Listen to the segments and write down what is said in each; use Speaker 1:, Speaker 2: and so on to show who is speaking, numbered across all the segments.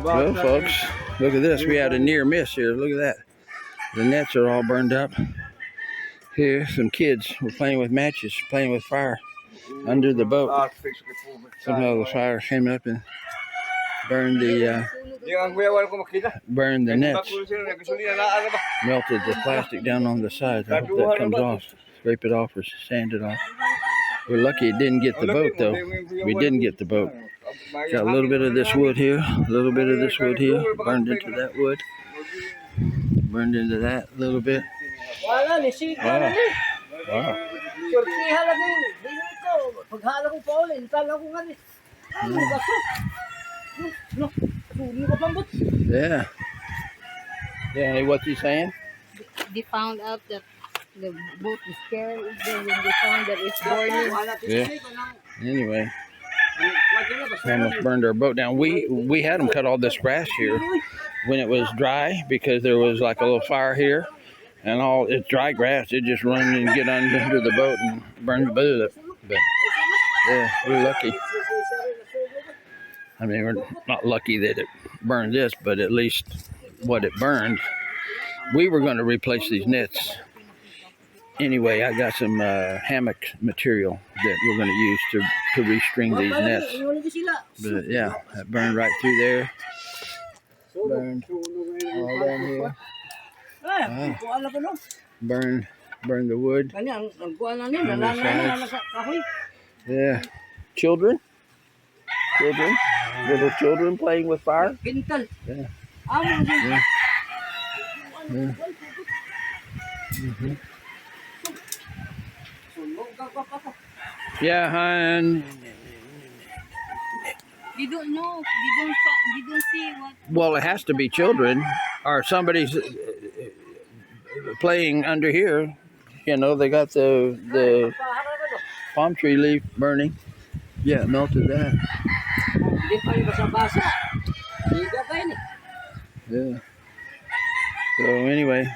Speaker 1: Well, folks, look at this. We had a near miss here. Look at that. The nets are all burned up. Here, some kids were playing with matches, playing with fire under the boat. Somehow the fire came up and burned the nets. Melted the plastic down on the sides. I hope that comes off. Scrape it off or sand it off. We're lucky it didn't get the boat, though. We didn't get the boat. Got a little bit of this wood here, a little bit of this wood here. Burned into that wood. Burned into that a little bit. Wow. Yeah. Yeah, hey, what's he saying?
Speaker 2: They found out that the boat is scared when they found that it's burning.
Speaker 1: Yeah. Anyway, almost burned our boat down. We had them cut all this grass here when it was dry because there was like a little fire here, and all it's dry grass. It just run and get under the boat and burn the boat up. But yeah, we're lucky. I mean, we're not lucky that it burned this, but at least what it burned. We were going to replace these nets. Anyway, I got some hammock material that we're going to use to restring these nets. But yeah, that burned right through there. Burned all down here. Burned the wood. Yeah. Children, little children playing with fire. Yeah. Yeah. Yeah. Mm-hmm. Yeah, hon.
Speaker 2: They don't know. They don't see what.
Speaker 1: Well, it has to be children, or somebody's playing under here. You know, they got the palm tree leaf burning. Yeah, it melted that. Yeah. So anyway,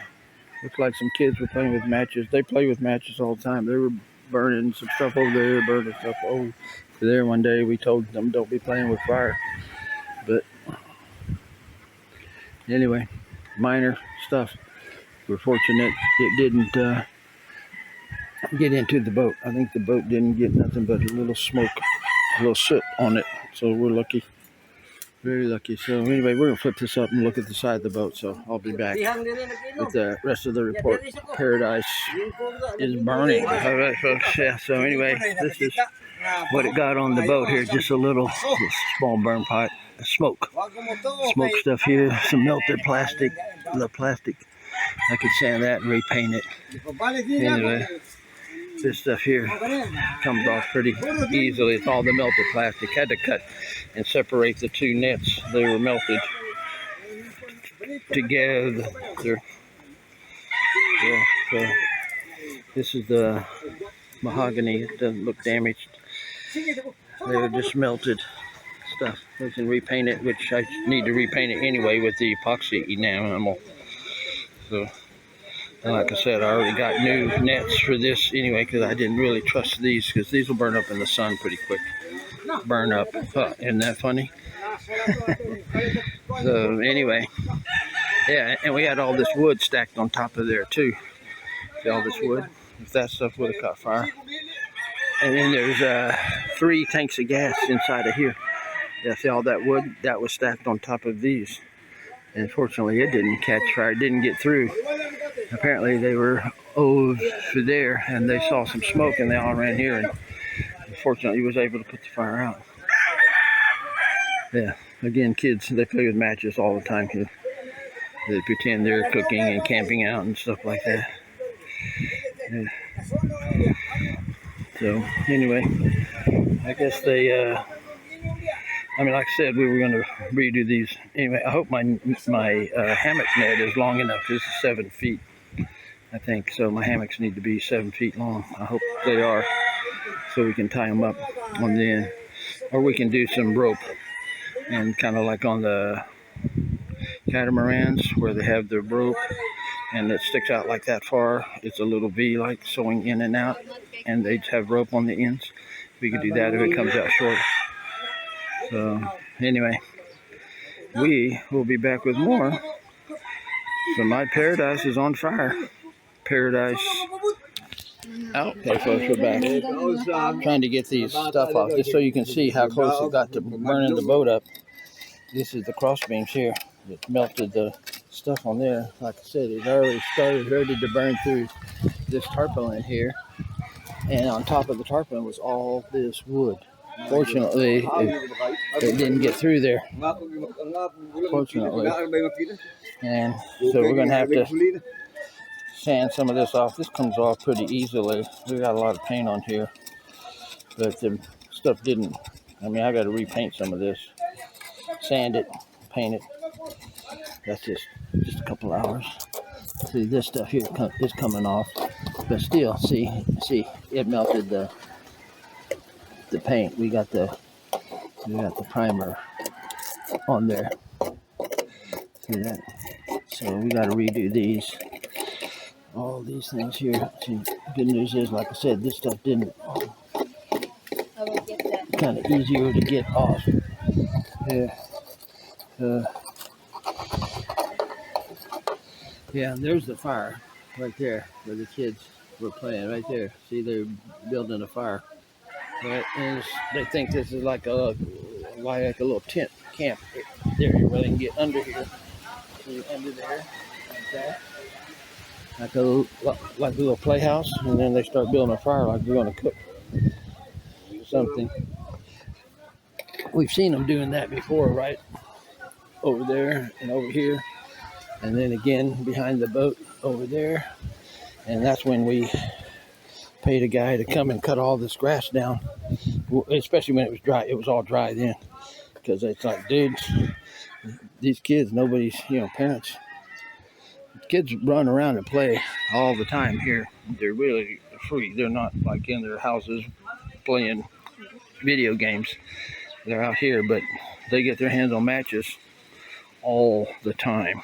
Speaker 1: looks like some kids were playing with matches. They play with matches all the time. They were burning some stuff over there, burning stuff over there. One day we told them don't be playing with fire. But anyway, minor stuff. We're fortunate it didn't get into the boat. I think the boat didn't get nothing but a little smoke, a little soot on it. So we're lucky. Very lucky. So anyway, we're going to flip this up and look at the side of the boat. So I'll be back with the rest of the report. Paradise is burning. All right, folks. Yeah, so anyway, this is what it got on the boat here. Just a little small burn pot. Smoke stuff here. Some melted plastic. The plastic. I could sand that and repaint it. Anyway, this stuff here comes off pretty easily. It's all the melted plastic. Had to cut and separate the two nets. They were melted together. Yeah, so this is the mahogany. It doesn't look damaged. They're just melted stuff. We can repaint it, which I need to repaint it anyway with the epoxy enamel. So, and like I said, I already got new nets for this anyway because I didn't really trust these because these will burn up in the sun pretty quick. Burn up. Isn't that funny? So anyway, yeah, and we had all this wood stacked on top of there too. See all this wood? If that stuff would have caught fire. And then there's 3 tanks of gas inside of here. Yeah, see all that wood? That was stacked on top of these. And fortunately, it didn't catch fire. It didn't get through. Apparently, they were over there, and they saw some smoke, and they all ran here. And fortunately, was able to put the fire out. Yeah, again, kids, they play with matches all the time. They pretend they're cooking and camping out and stuff like that. Yeah. So, anyway, I guess they... I mean, like I said, we were going to redo these. Anyway, I hope my hammock net is long enough. This is 7 feet, I think. So my hammocks need to be 7 feet long. I hope they are, so we can tie them up on the end. Or we can do some rope, and kind of like on the catamarans where they have the rope and it sticks out like that far. It's a little V like sewing in and out, and they have rope on the ends. We could do that if it comes out short. So anyway, we will be back with more. So my paradise is on fire. Paradise out. Okay, folks, we're back. Trying to get these stuff off, just so you can see how close it got to burning the boat up. This is the cross beams here. It melted the stuff on there. Like I said, it already started ready to burn through this tarpaulin here. And on top of the tarpaulin was all this wood. Fortunately, it didn't get through there. Fortunately. And so we're going to have to sand some of this off. This comes off pretty easily. We got a lot of paint on here. But the stuff didn't. I mean, I got to repaint some of this. Sand it, paint it. That's just a couple hours. See, this stuff here is coming off. But still, see, it melted the paint. We got the primer on there. See that? So we got to redo these. All these things here. See, good news is, like I said, this stuff didn't. Kind of easier to get off. Yeah. Yeah, there's the fire right there where the kids were playing. Right there. See, they're building a fire. But they think this is like a little tent camp there where they can get under here. See, under there, like that. Like a little playhouse, and then they start building a fire like they're going to cook something. We've seen them doing that before, right? Over there and over here. And then again behind the boat over there. And that's when we paid a guy to come and cut all this grass down, especially when it was dry. It was all dry then, because it's like, dude, these kids, nobody's, parents, kids run around and play all the time here. They're really free. They're not like in their houses playing video games. They're out here, but they get their hands on matches all the time.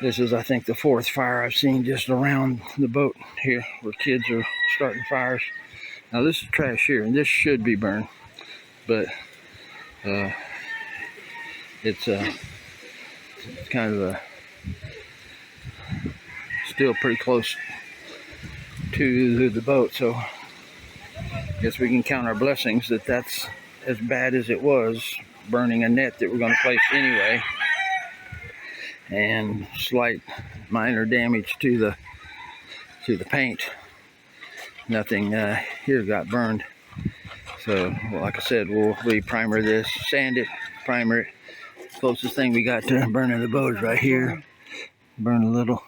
Speaker 1: This is, I think, the fourth fire I've seen just around the boat here where kids are starting fires. Now, this is trash here, and this should be burned, but it's kind of still pretty close to the boat, so I guess we can count our blessings that that's as bad as it was burning a net that we're going to place anyway. And slight minor damage to the paint. Nothing here got burned. So, like I said, we'll re-primer this, sand it, primer it. Closest thing we got to burning the boat is right here. Burn a little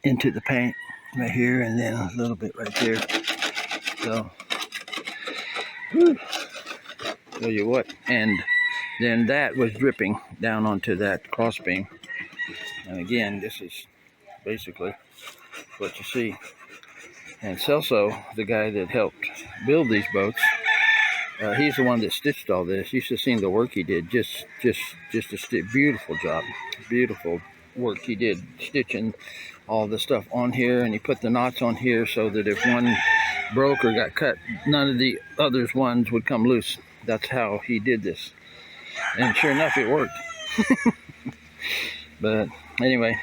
Speaker 1: into the paint right here, and then a little bit right there. So, tell you what, and then that was dripping down onto that crossbeam. And again, this is basically what you see. And Celso, the guy that helped build these boats, he's the one that stitched all this. You should have seen the work he did. Just a beautiful job. Beautiful work he did, stitching all the stuff on here. And he put the knots on here so that if one broke or got cut, none of the others ones would come loose. That's how he did this. And sure enough, it worked. But anyway,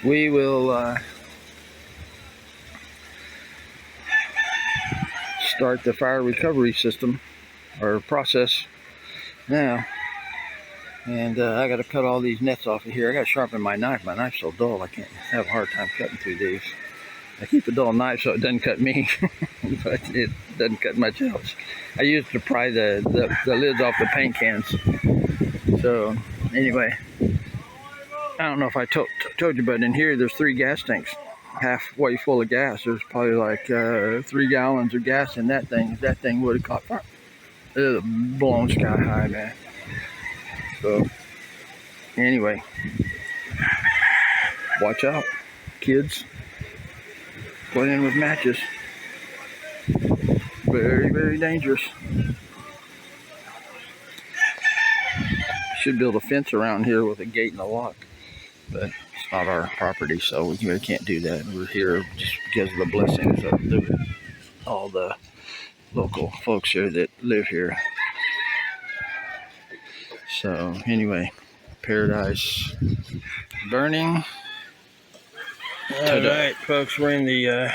Speaker 1: we will start the fire recovery system or process now. And I got to cut all these nets off of here. I got to sharpen my knife. My knife's so dull, I can't have a hard time cutting through these. I keep a dull knife so it doesn't cut me, but it doesn't cut much else. I use it to pry the lids off the paint cans. So anyway, I don't know if I told you, but in here there's 3 gas tanks, halfway full of gas. There's probably like 3 gallons of gas in that thing. If that thing would have caught fire, it would have blown sky high, man. So anyway, watch out, kids. Playing with matches. Very, very dangerous. Should build a fence around here with a gate and a lock, but it's not our property, so we really can't do that. We're here just because of the blessings of all the local folks here that live here. So anyway, paradise burning. All right, folks, we're in the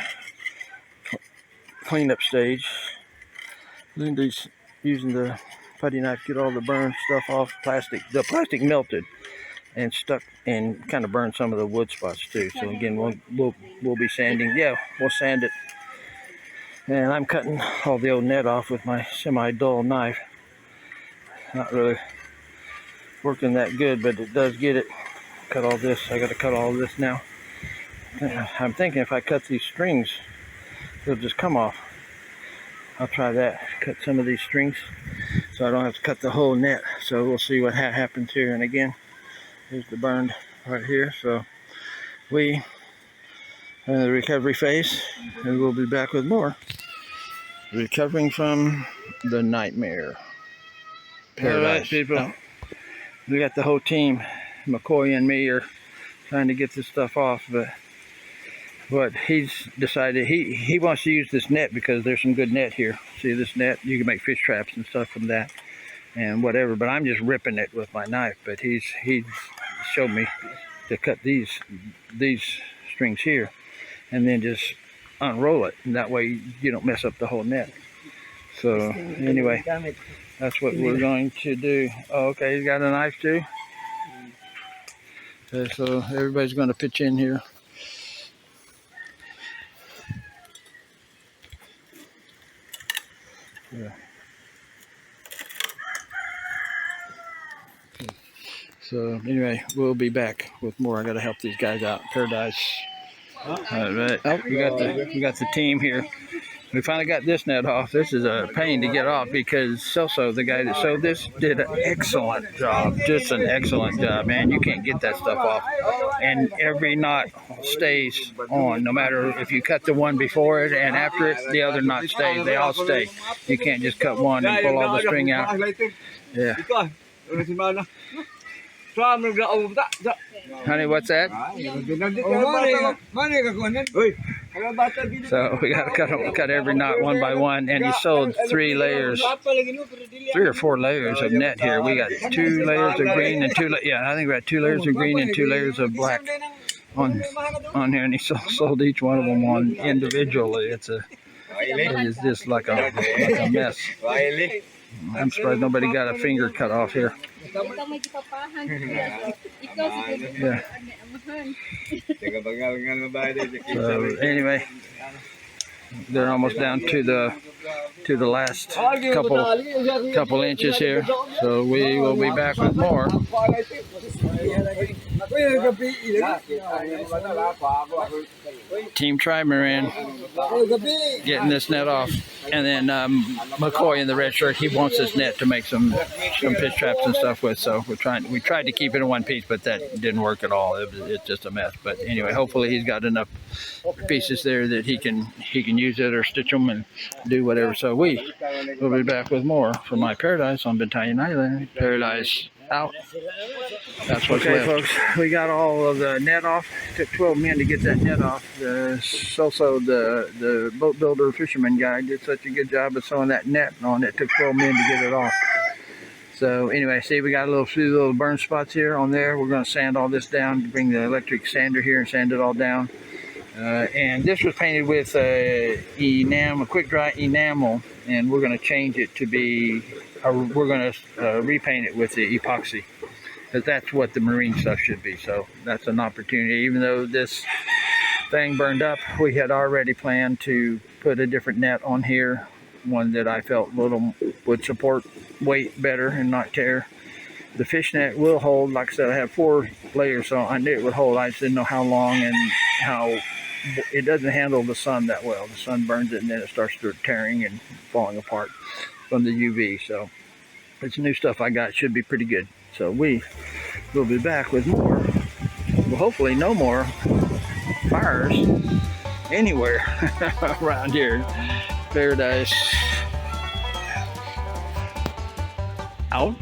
Speaker 1: cleanup stage. Lindy's using the putty knife to get all the burn stuff off. The plastic melted and stuck and kind of burned some of the wood spots too. So again, we'll be sanding. Yeah, we'll sand it. And I'm cutting all the old net off with my semi-dull knife. Not really working that good, but it does get it. Cut all this. I got to cut all this now. I'm thinking if I cut these strings, they'll just come off. I'll try that. Cut some of these strings so I don't have to cut the whole net. So we'll see what happens here. And again, here's the burned right here. So we are in the recovery phase, and we'll be back with more. Recovering from the nightmare. Paradise. All right, people. We got the whole team. McCoy and me are trying to get this stuff off, but what he's decided, he wants to use this net because there's some good net here. See this net? You can make fish traps and stuff from that and whatever, but I'm just ripping it with my knife. But he's showed me to cut these strings here and then just unroll it, and that way you don't mess up the whole net. So anyway, that's what we're going to do. Oh, okay, he's got a knife too. Okay, so everybody's going to pitch in here. Yeah. So anyway, we'll be back with more. I got to help these guys out. Paradise. All right. Oh, we got the team here. We finally got this net off. This is a pain to get off because Celso, the guy that sewed this, did an excellent job. Just an excellent job, man. You can't get that stuff off. And every knot stays on, no matter if you cut the one before it and after it, the other knot stays. They all stay. You can't just cut one and pull all the string out. Yeah. Honey, what's that? So we got to cut every knot one by one, and he sewed 3 or 4 layers of net here. We got 2 layers of green and I think we got 2 layers of green and 2 layers of black on here, and he sold each one of them on individually. It is just like a mess. I'm surprised nobody got a finger cut off here. Yeah. So anyway, they're almost down to the last couple inches here. So we will be back with more. Team Trimaran getting this net off, and then McCoy in the red shirt, he wants this net to make some fish traps and stuff with. So we tried to keep it in one piece, but that didn't work at all. It's just a mess. But anyway, hopefully he's got enough pieces there that he can use it or stitch them and do whatever. So we will be back with more from my Paradise on Bantayan Island. Paradise out. That's what's left. Folks, we got all of the net off. It took 12 men to get that net off. Also, the boat builder fisherman guy did such a good job of sewing that net on. It took 12 men to get it off. So anyway, see, we got a few little burn spots here on there. We're going to sand all this down, bring the electric sander here and sand it all down. And this was painted with a quick dry enamel, and we're going to change it to be, we're going to repaint it with the epoxy, because that's what the marine stuff should be. So that's an opportunity. Even though this thing burned up, we had already planned to put a different net on here, one that I felt would support weight better and not tear. The fish net will hold. Like I said, I have 4 layers, so I knew it would hold. I just didn't know how long and how. It doesn't handle the sun that well. The sun burns it and then it starts tearing and falling apart from the UV. So it's new stuff I got. Should be pretty good. So we will be back with more. Well, hopefully no more fires anywhere around here. Paradise out.